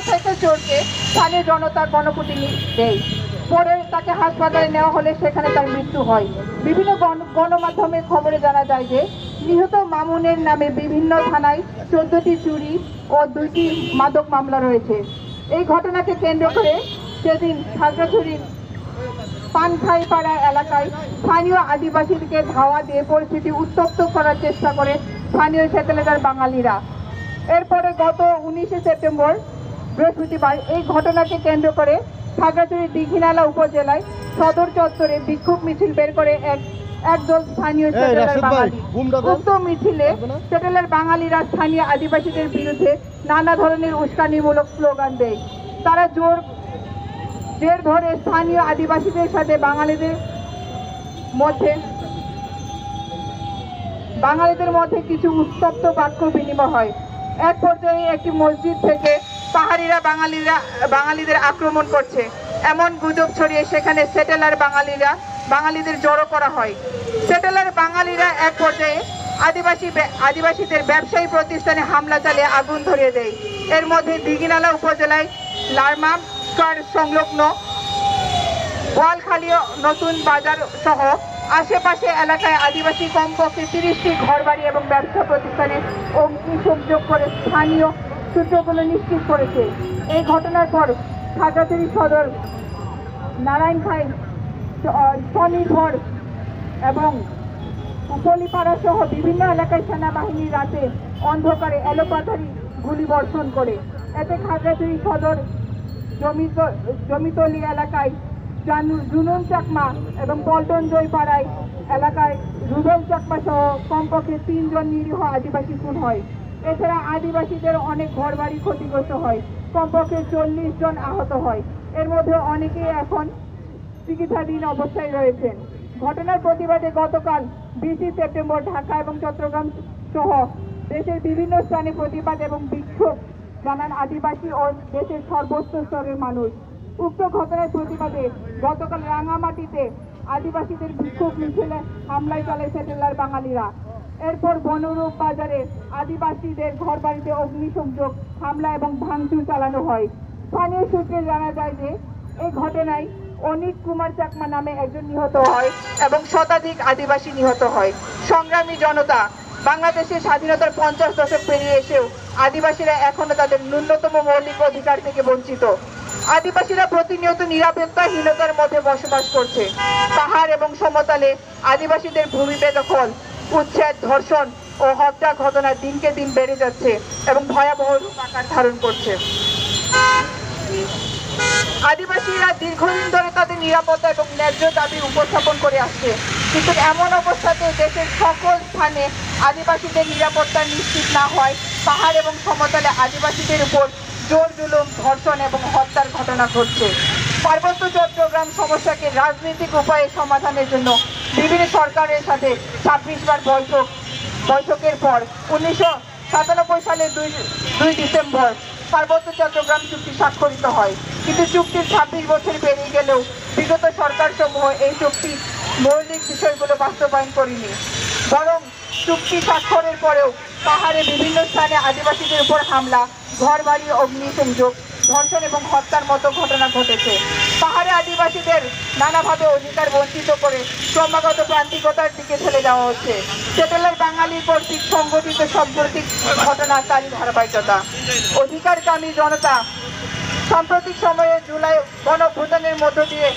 Motorcycle চোরকে স্থানীয় জনতা গণপিটুনি দেয়। পরে তাকে হাসপাতালে নেওয়া হলে সেখানে তার মৃত্যু হয়। বিভিন্ন গণমাধ্যমের খবরে জানা যায় যে নিহত মামুনের নামে বিভিন্ন থানায় 14টি চুরি ও 2টি মাদক মামলা রয়েছে। এই ঘটনাকে কেন্দ্র করে সেদিন খাগড়াছড়ির পানখাইপাড়া এলাকায় স্থানীয় আদিবাসীদেরকে ধাওয়া দিয়ে পরিস্থিতি উত্তপ্ত করার চেষ্টা করে স্থানীয় সেটেলার বাঙালিরা। এরপরে গত 19শে সেপ্টেম্বর বৃহস্পতিবার এই ঘটনাকে কেন্দ্র করে খাগড়াছড়ির দীঘিনালা উপজেলায় সদর চত্বরে বিক্ষোভ মিছিল বের করে একদল স্থানীয় সেটেলার বাঙালি। উক্ত মিছিলে সেটেলার বাঙালিরা স্থানীয় আদিবাসীদের বিরুদ্ধে নানা ধরনের উস্কানিমূলক স্লোগান দেয়। তারা জের ধরে স্থানীয় আদিবাসীদের সাথে বাঙালিদের মধ্যে কিছু উত্তপ্ত বাক্য বিনিময় হয়। এক পর্যায়ে একটি মসজিদ থেকে পাহাড়িরা বাঙালিদের আক্রমণ করছে এমন গুজব ছড়িয়ে সেখানে সেটেলার বাঙালিদের জড়ো করা হয়। সেটেলার বাঙালিরা এক পর্যায়ে আদিবাসীদের ব্যবসায়ী প্রতিষ্ঠানে হামলা চালিয়ে আগুন ধরিয়ে দেয়। এর মধ্যে দীঘিনালা উপজেলায় লারমা সংলগ্ন বোয়ালখালী নতুন বাজার সহ আশেপাশে এলাকায় আদিবাসী কমপক্ষে 30টি ঘরবাড়ি এবং ব্যবসা প্রতিষ্ঠানে অগ্নিসংযোগ করে স্থানীয় সূত্রগুলো নিশ্চিত করেছে। এই ঘটনার পর খাগড়াছড়ি সদর, নারায়ণখাই, স্বনির্ভর এবং উপলিপাড়া সহ বিভিন্ন এলাকায় সেনাবাহিনী রাতে অন্ধকারে এলোপাথারি গুলি বর্ষণ করে। এতে খাগড়াছড়ি সদর জমিতলি এলাকায় জুনুন চাকমা এবং পল্টন জয়পাড়ায় এলাকায় রুবেল চাকমা সহ কমপক্ষে 3 জন নিরীহ আদিবাসী খুন হয়। এছাড়া আদিবাসীদের অনেক ঘরবাড়ি ক্ষতিগ্রস্ত হয়, কমপক্ষে 40 জন আহত হয়। এর মধ্যে অনেকেই এখন চিকিৎসাধীন অবস্থায় রয়েছেন। ঘটনার প্রতিবাদে গতকাল 20 সেপ্টেম্বর ঢাকা এবং চট্টগ্রাম সহ দেশের বিভিন্ন স্থানে প্রতিবাদ এবং বিক্ষোভ জানান আদিবাসী ও দেশের সর্বোচ্চ স্তরের মানুষ। উক্ত ঘটনার প্রতিবাদে গতকাল রাঙামাটিতে আদিবাসীদের বিক্ষোভ মিছিলে হামলায় চালায় সেটেলার বাঙালিরা। এরপর বনরূপ বাজারে আদিবাসীদের ঘরবাড়িতে অগ্নিসংযোগ, হামলা এবং ভাঙচুর চালানো হয়। স্থানীয় সূত্রে জানা যায় যে এই ঘটনায় অনিক কুমার চাকমা নামে একজন নিহত হয় এবং শতাধিক আদিবাসী নিহত হয়। সংগ্রামী জনতা, বাংলাদেশের স্বাধীনতার 50 দশক পেরিয়ে এসেও আদিবাসীরা এখনো তাদের ন্যূনতম মৌলিক অধিকার থেকে বঞ্চিত। আদিবাসীরা প্রতিনিয়ত নিরাপত্তাহীনতার মধ্যে বসবাস করছে। পাহাড় এবং সমতলে আদিবাসীদের ভূমি বেদখল, উচ্ছেদ, ধর্ষণ ও হত্যা ঘটনা দিনকে দিন বেড়ে যাচ্ছে এবং ভয়াবহ রূপ আকার ধারণ করছে। আদিবাসীরা দীর্ঘদিন ধরে তাদের নিরাপত্তা এবং ন্যায্য দাবি উপস্থাপন করে আসছে, কিন্তু এমন অবস্থাতে দেশের সকল স্থানে আদিবাসীদের নিরাপত্তা নিশ্চিত না হয় পাহাড় এবং সমতলে আদিবাসীদের উপর জোর জুলুম, ধর্ষণ এবং হত্যার ঘটনা ঘটছে। পার্বত্য চট্টগ্রাম সমস্যাকে রাজনৈতিক উপায়ে সমাধানের জন্য বিভিন্ন সরকারের সাথে 26 বার বৈঠকের পর 1997 সালের 2 ডিসেম্বর পার্বত্য চট্টগ্রাম চুক্তি স্বাক্ষরিত হয়। কিন্তু চুক্তির 26 বছর পেরিয়ে গেলেও বিগত সরকার সমূহ এই চুক্তির মৌলিক বিষয়গুলো বাস্তবায়ন করেনি, বরং চুক্তি স্বাক্ষরের পরেও পাহাড়ে বিভিন্ন স্থানে আদিবাসীদের উপর হামলা, ঘরবাড়ি অগ্নিসংযোগ, ধর্ষণ এবং হত্যার মতো ঘটনা ঘটেছে। পাহাড়ে আদিবাসীদের নানাভাবে অধিকার বঞ্চিত করে ক্রমাগত প্রান্তিকতার দিকে ঠেলে দেওয়া হচ্ছে। সেটেলার বাঙালি কর্তৃক সংগঠিত সাম্প্রতিক ঘটনা তারই ধারাবাহিকতা। অধিকারকামী জনতা সাম্প্রতিক সময়ে জুলাই গণঅভ্যুত্থানের মধ্য দিয়ে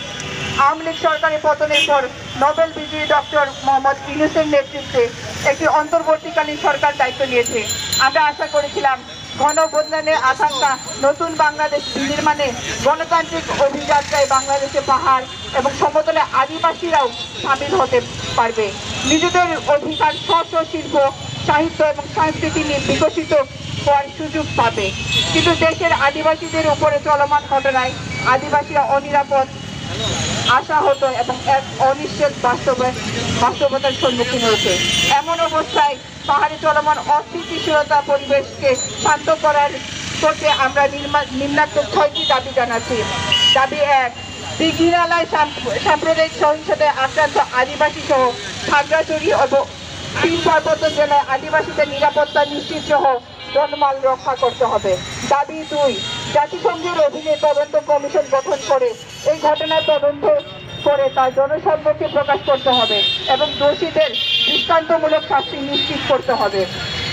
আওয়ামী লীগ সরকারের পতনের পর নোবেল বিজয়ী ডক্টর মোহাম্মদ ইউনূসের নেতৃত্বে একটি অন্তর্বর্তীকালীন সরকার দায়িত্ব নিয়েছে। আমরা আশা করেছিলাম গণঅভ্যুত্থানের আকাঙ্ক্ষা নতুন বাংলাদেশ বিনির্মাণে গণতান্ত্রিক অভিযাত্রায় বাংলাদেশে পাহাড় এবং সমতলে আদিবাসীরাও সামিল হতে পারবে, নিজেদের অধিকার স্ব শিল্প, সাহিত্য এবং সংস্কৃতি নিয়ে বিকশিত হওয়ার সুযোগ পাবে। কিন্তু দেশের আদিবাসীদের উপরে চলমান ঘটনায় আদিবাসীরা অনিরাপদ, আশাহত এবং এক অনিশ্চিত বাস্তবতার সম্মুখীন হয়েছে। এমন অবস্থায় পাহাড়ে চলমান অস্থিতিশীলতা পরিবেশকে শান্ত করতে আমরা নিম্নাক্ত 6টি দাবি জানাচ্ছি। দাবি 1, দীঘিনালায় সাম্প্রদায়িক সহিংসতায় আক্রান্ত আদিবাসী সহ খাগড়াছড়ি ও পার্বত্য জেলায় আদিবাসীদের নিরাপত্তা নিশ্চিত সহ জনমাল রক্ষা করতে হবে। দাবি 2, জাতিসংঘের অধীনে তদন্ত কমিশন গঠন করে এই ঘটনার তদন্ত করে তার জনসম্মুখে প্রকাশ করতে হবে এবং দোষীদের দৃষ্টান্তমূলক শাস্তি নিশ্চিত করতে হবে।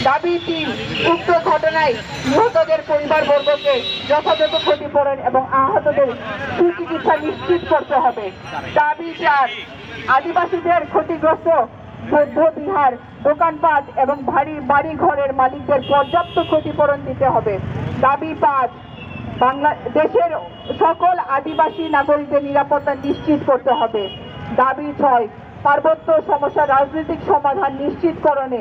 দাবি ৩, উক্ত ঘটনায় নিহতদের পরিবারবর্গকে যথাযথ ক্ষতিপূরণ এবং আহতদের সুচিকিৎসা নিশ্চিত করতে হবে। দাবি ৪, আদিবাসীদের ক্ষতিগ্রস্ত বৌদ্ধ বিহার, দোকানপাট এবং বাড়ি ঘরের মালিকদের পর্যাপ্ত ক্ষতিপূরণ দিতে হবে। দাবি ৫, বাংলাদেশের সকল আদিবাসী নাগরিকদের নিরাপত্তা নিশ্চিত করতে হবে। দাবি ৬, পার্বত্য সমস্যার রাজনৈতিক সমাধান নিশ্চিতকরণে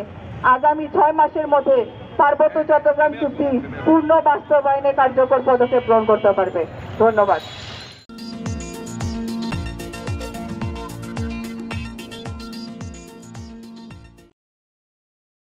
আগামী ৬ মাসের মধ্যে পার্বত্য চট্টগ্রাম চুক্তি পূর্ণ বাস্তবায়নে কার্যকর পদক্ষেপ গ্রহণ করতে পারবে। ধন্যবাদ।